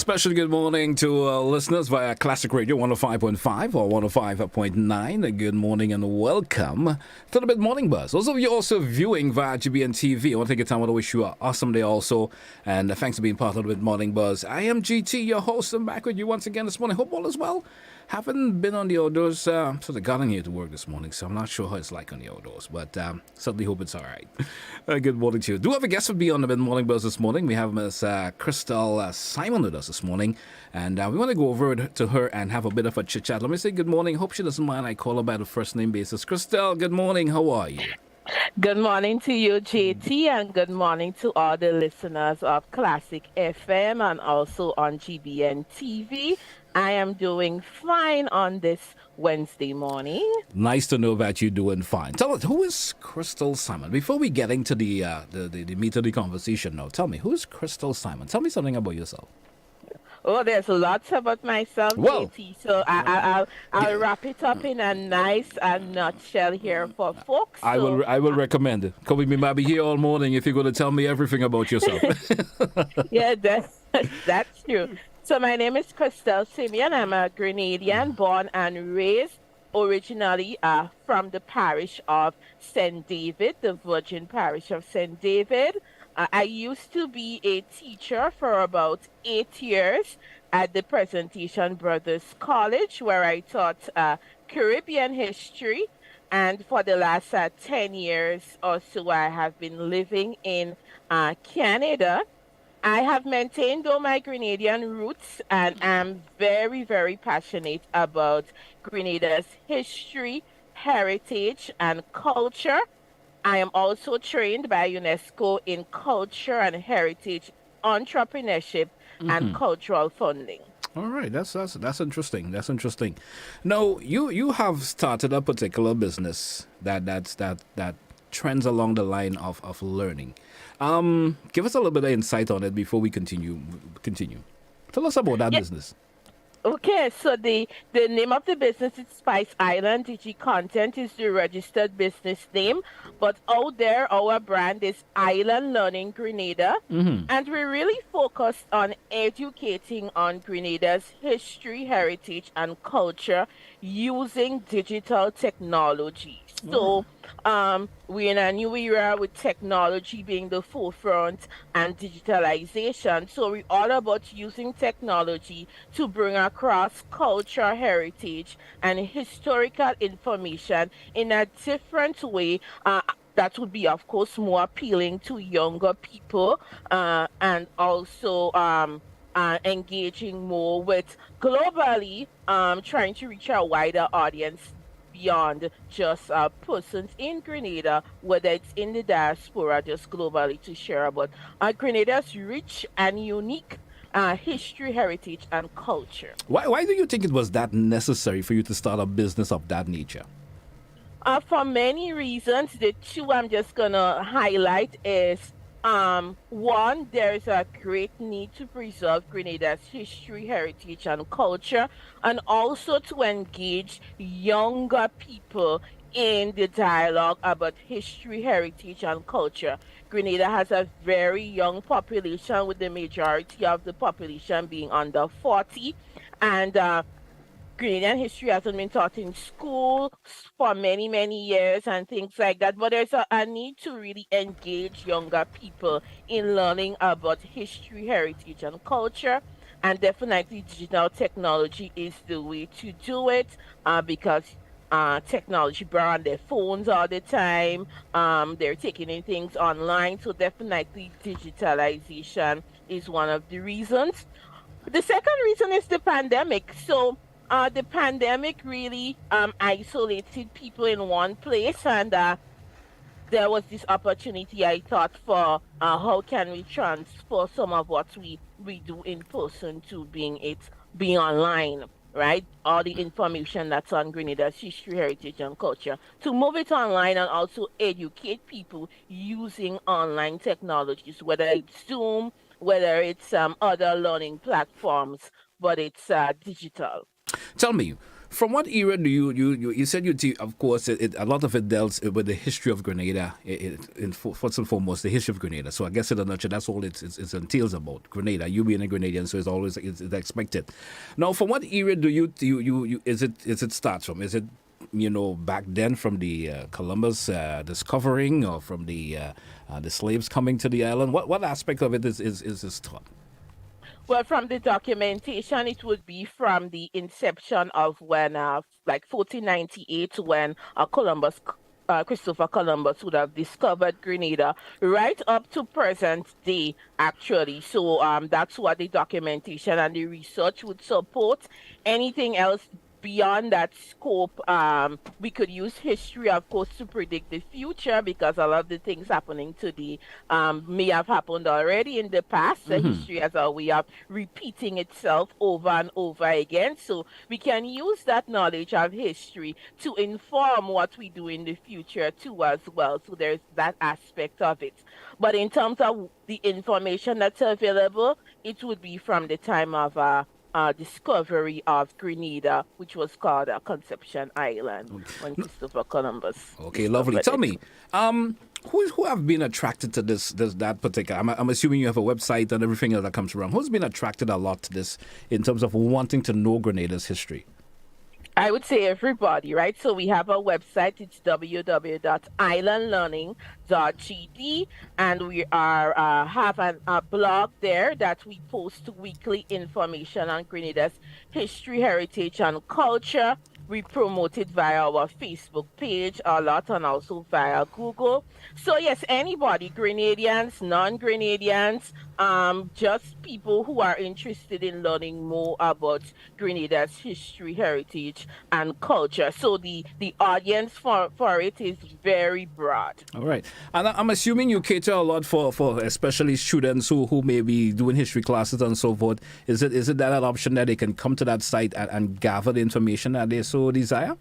Special good morning to listeners via Classic Radio 105.5 or 105.9. Good morning and welcome to the Mid Morning Buzz. Those of you also viewing via GBN TV, I want to take a time to wish you an awesome day also. And thanks for being part of the Mid Morning Buzz. I am GT, your host. I'm back with you once again this morning. Hope all is well. Haven't been on the outdoors since I got in here to work this morning, so I'm not sure how it's like on the outdoors, but certainly hope it's all right. Good morning to you. Do have a guest with me on the Mid Morning Buzz this morning. We have Miss Christell Simeon with us this morning, and we want to go over to her and have a bit of a chit chat. Let me say good morning. Hope she doesn't mind I call her by the first name basis. Christell, good morning. How are you? Good morning to you, JT, and good morning to all the listeners of Classic FM and also on GBN TV. I am doing fine on this Wednesday morning. Nice to know that you're doing fine. Tell us, who is Christell Simeon? Before we get into the meat of the conversation now, tell me, who is Christell Simeon? Tell me something about yourself. Oh, there's lots about myself, Well, JT, so I'll wrap it up in a nice nutshell here for folks. I will recommend it. Because we might be here all morning if you're going to tell me everything about yourself. Yeah, that's true. So my name is Christell Simeon. I'm a Grenadian, born and raised originally from the parish of St. David, the Virgin Parish of St. David. I used to be a teacher for about 8 years at the Presentation Brothers College, where I taught Caribbean history. And for the last 10 years or so, I have been living in Canada. I have maintained all my Grenadian roots, and I'm very, very passionate about Grenada's history, heritage, and culture. I am also trained by UNESCO in culture and heritage entrepreneurship and cultural funding. All right, that's interesting. That's interesting. Now, you have started a particular business that trends along the line of learning. Give us a little bit of insight on it before we continue. Tell us about that business. Okay, so the name of the business is Spice Island. Digi Content is the registered business name, but out there our brand is Island Learning Grenada, and we really focus on educating on Grenada's history, heritage, and culture using digital technology. So we're in a new era with technology being the forefront and digitalization. So we're all about using technology to bring across culture, heritage, and historical information in a different way. That would be, of course, more appealing to younger people and also engaging more with globally trying to reach a wider audience beyond just persons in Grenada, whether it's in the diaspora, just globally to share about Grenada's rich and unique history, heritage, and culture. Why do you think it was that necessary for you to start a business of that nature? For many reasons. The two I'm just going to highlight is one, there is a great need to preserve Grenada's history, heritage, and culture, and also to engage younger people in the dialogue about history, heritage, and culture. Grenada has a very young population, with the majority of the population being under 40, and Grenadian history hasn't been taught in school for many, many years and things like that. But there's a need to really engage younger people in learning about history, heritage, and culture. And definitely digital technology is the way to do it because technology are on their phones all the time. They're taking in things online. So definitely digitalization is one of the reasons. The second reason is the pandemic. So the pandemic really isolated people in one place, and there was this opportunity, I thought, for how can we transfer some of what we do in person to being online, right? All the information that's on Grenada's history, heritage, and culture, to move it online and also educate people using online technologies, whether it's Zoom, whether it's other learning platforms, but it's digital. Tell me, From what era do you said of course a lot of it deals with the history of Grenada, first and foremost the history of Grenada. So I guess in a nutshell that's all it entails about Grenada. You being a Grenadian, so it's expected. Now, from what era do you is it starts from? Is it back then from the Columbus discovering, or from the slaves coming to the island? What aspect of it is taught? Well, from the documentation, it would be from the inception of when, like 1498, when Christopher Columbus would have discovered Grenada, right up to present day, actually. So that's what the documentation and the research would support. Anything else beyond that scope, we could use history, of course, to predict the future, because a lot of the things happening today may have happened already in the past. The history has a way of repeating itself over and over again. So we can use that knowledge of history to inform what we do in the future too, as well. So there's that aspect of it. But in terms of the information that's available, it would be from the time of discovery of Grenada, which was called Conception Island, when Christopher Columbus. Okay, lovely. Tell me, who have been attracted to that particular? I'm assuming you have a website and everything else that comes around. Who's been attracted a lot to this in terms of wanting to know Grenada's history? I would say everybody, right? So we have a website. It's www.islandlearning.gd, and we have a blog there that we post weekly information on Grenada's history, heritage, and culture. We promote it via our Facebook page a lot, and also via Google. So yes, anybody, Grenadians, non-Grenadians, just people who are interested in learning more about Grenada's history, heritage, and culture. So the audience for it is very broad. All right. And I'm assuming you cater a lot for especially students who may be doing history classes and so forth. Is it that an option that they can come to that site and gather the information that they so desire?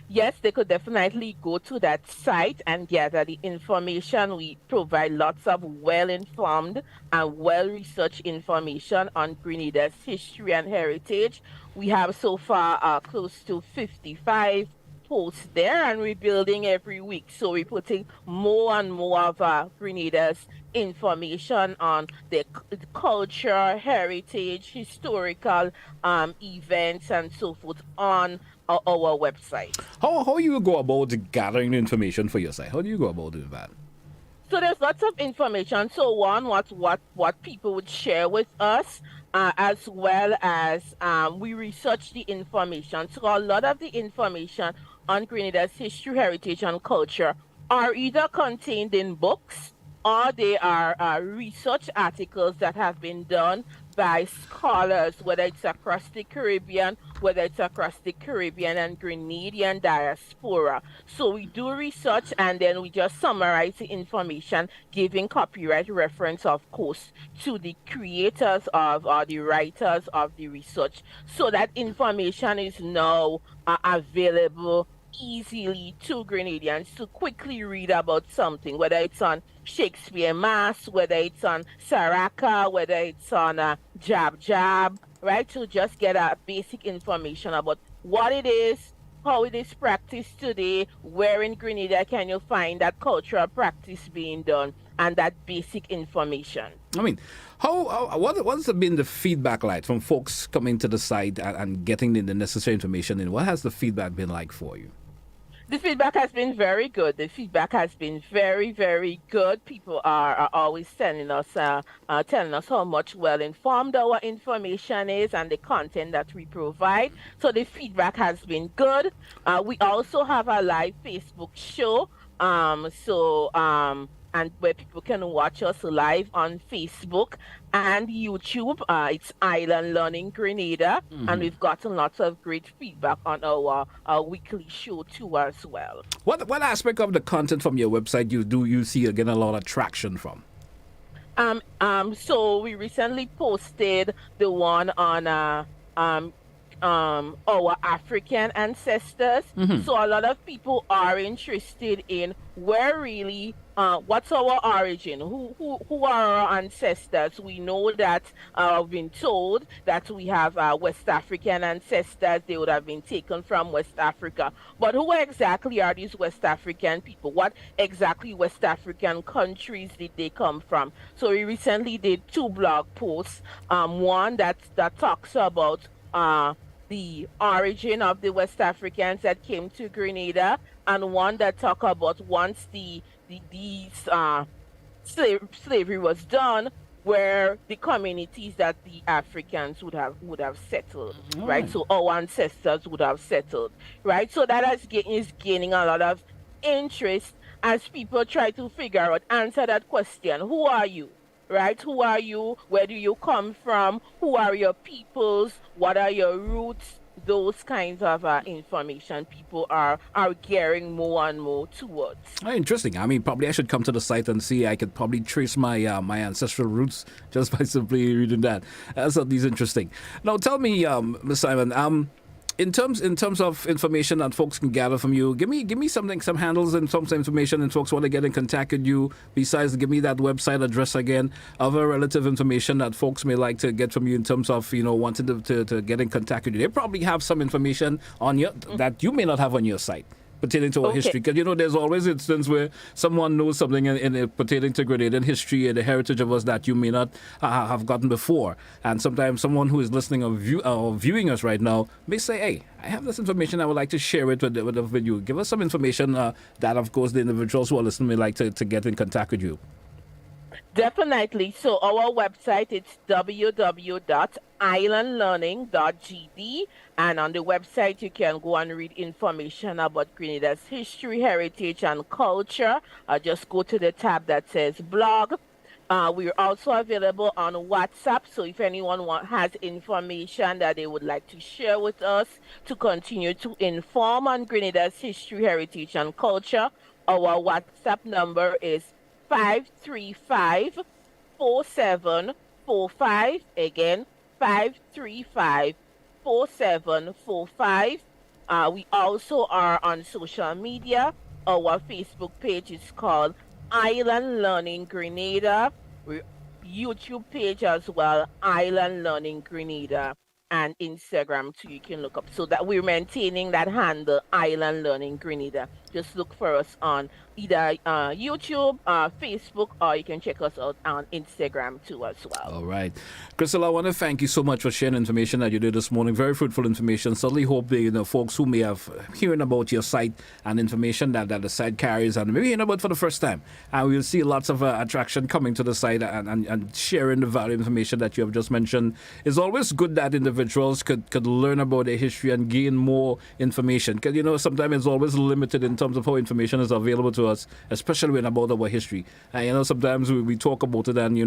Yes, they could definitely go to that site and gather the information. We provide lots of well-informed and well-researched information on Grenada's history and heritage. We have so far close to 55 posts there, and we're building every week. So we're putting more and more of Grenada's information on the culture, heritage, historical events, and so forth on our website. How you go about gathering the information for your site? How do you go about doing that? So there's lots of information. So one, what people would share with us, as well as we research the information. So a lot of the information on Grenada's history, heritage, and culture are either contained in books, or they are research articles that have been done by scholars, whether it's across the Caribbean, and Grenadian diaspora. So we do research, and then we just summarize the information, giving copyright reference, of course, to the creators of or the writers of the research. So that information is now available easily to Grenadians to quickly read about something, whether it's on Shakespeare Mass, whether it's on Saraka, whether it's on Jab Jab, right? To just get a basic information about what it is, how it is practiced today, where in Grenada can you find that cultural practice being done, and that basic information. I mean, what's been the feedback like from folks coming to the site and getting the necessary information in? What has the feedback been like for you? The feedback has been very good. The feedback has been very, very good. People are always telling us how much well informed our information is and the content that we provide. So the feedback has been good. We also have a live Facebook show. And where people can watch us live on Facebook and YouTube. It's Island Learning Grenada, and we've gotten lots of great feedback on our weekly show too as well. What aspect of the content from your website you see again a lot of traction from? So we recently posted the one on our African ancestors. Mm-hmm. So a lot of people are interested in where really what's our origin? Who are our ancestors? We know that we've been told that we have West African ancestors. They would have been taken from West Africa. But who exactly are these West African people? What exactly West African countries did they come from? So we recently did two blog posts. One that talks about the origin of the West Africans that came to Grenada, and one that talk about once these slavery was done, where the communities that the Africans would have settled, All right? right. So our ancestors would have settled, right? So that is gaining a lot of interest as people try to figure out, answer that question: Who are you? Right? Who are you? Where do you come from? Who are your peoples? What are your roots? Those kinds of information people are gearing more and more towards. Oh, interesting. I mean, probably I should come to the site and see. I could probably trace my my ancestral roots just by simply reading that. That's at least interesting. Now, tell me, Miss Simon, in terms of information that folks can gather from you, give me some handles and some information, and folks want to get in contact with you. Besides, give me that website address again. Other relative information that folks may like to get from you in terms of wanting to get in contact with you. They probably have some information on you that you may not have on your site pertaining to our Okay. history. Because, there's always instances where someone knows something pertaining to Grenadian history and the heritage of us that you may not have gotten before. And sometimes someone who is listening or viewing us right now may say, hey, I have this information. I would like to share it with you. Give us some information that, of course, the individuals who are listening may like to get in contact with you. Definitely. So our website is www.islandlearning.gd, and on the website you can go and read information about Grenada's history, heritage, and culture. Just go to the tab that says blog. We're also available on WhatsApp. So if anyone has information that they would like to share with us to continue to inform on Grenada's history, heritage, and culture, our WhatsApp number is 535-4745. Again, 535-4745. We also are on social media. Our Facebook page is called Island Learning Grenada. We YouTube page as well, Island Learning Grenada, and Instagram too. You can look up, so that we're maintaining that handle, Island Learning Grenada. Just look for us on either YouTube, Facebook, or you can check us out on Instagram too as well. All right. Christell, I want to thank you so much for sharing information that you did this morning. Very fruitful information. Certainly hope the folks who may have hearing about your site and information that the site carries and maybe hearing about for the first time. And we'll see lots of attraction coming to the site and sharing the value information that you have just mentioned. It's always good that individuals could learn about their history and gain more information. Because, sometimes it's always limited in terms of how information is available to us, especially when about our history. And, sometimes we talk about it and,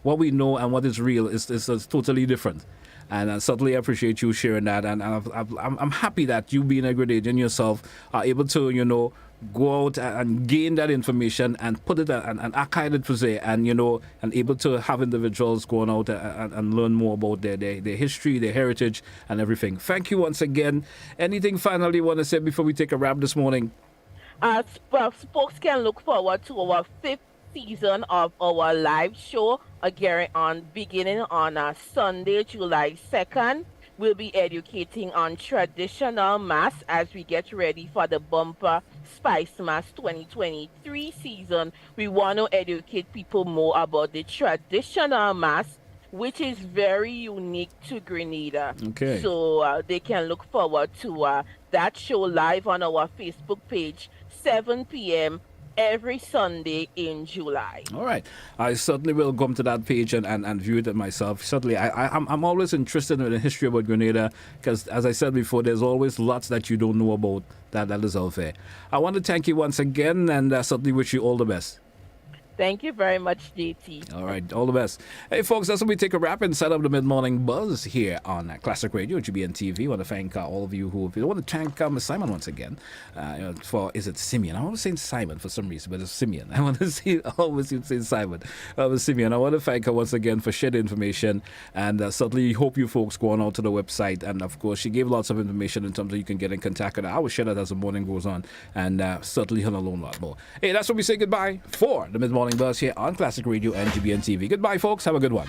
what we know and what is real is totally different. And I certainly appreciate you sharing that. And I'm happy that you, being a Grenadian yourself, are able to, go out and gain that information and put it and archive it per se, and and able to have individuals going out and learn more about their history, their heritage, and everything. Thank you once again. Anything finally you want to say before we take a wrap this morning? Folks can look forward to our fifth season of our live show beginning on Sunday, July 2nd. We'll be educating on traditional mass as we get ready for the bumper Spice Mass 2023 season. We want to educate people more about the traditional mass, which is very unique to Grenada. Okay. So they can look forward to that show live on our Facebook page, 7 p.m. every Sunday in July. All right. I certainly will come to that page and view it myself. Certainly, I'm always interested in the history about Grenada because, as I said before, there's always lots that you don't know about that is out there. I want to thank you once again and certainly wish you all the best. Thank you very much, JT. All right, all the best. Hey, folks, that's when we take a wrap and set up the mid-morning buzz here on Classic Radio, GBN TV. I want to thank all of you who... I want to thank Simon once again for... Is it Simeon? I want to say Simon for some reason, but it's Simeon. I want to see... I always say Simon. Simeon. I want to thank her once again for sharing information, and certainly hope you folks go on out to the website. And, of course, she gave lots of information in terms of you can get in contact with her. I will share that as the morning goes on, and certainly her alone a lot more. Hey, that's when we say goodbye for the mid-morning buzz here on Classic Radio and GBN TV. Goodbye, folks. Have a good one.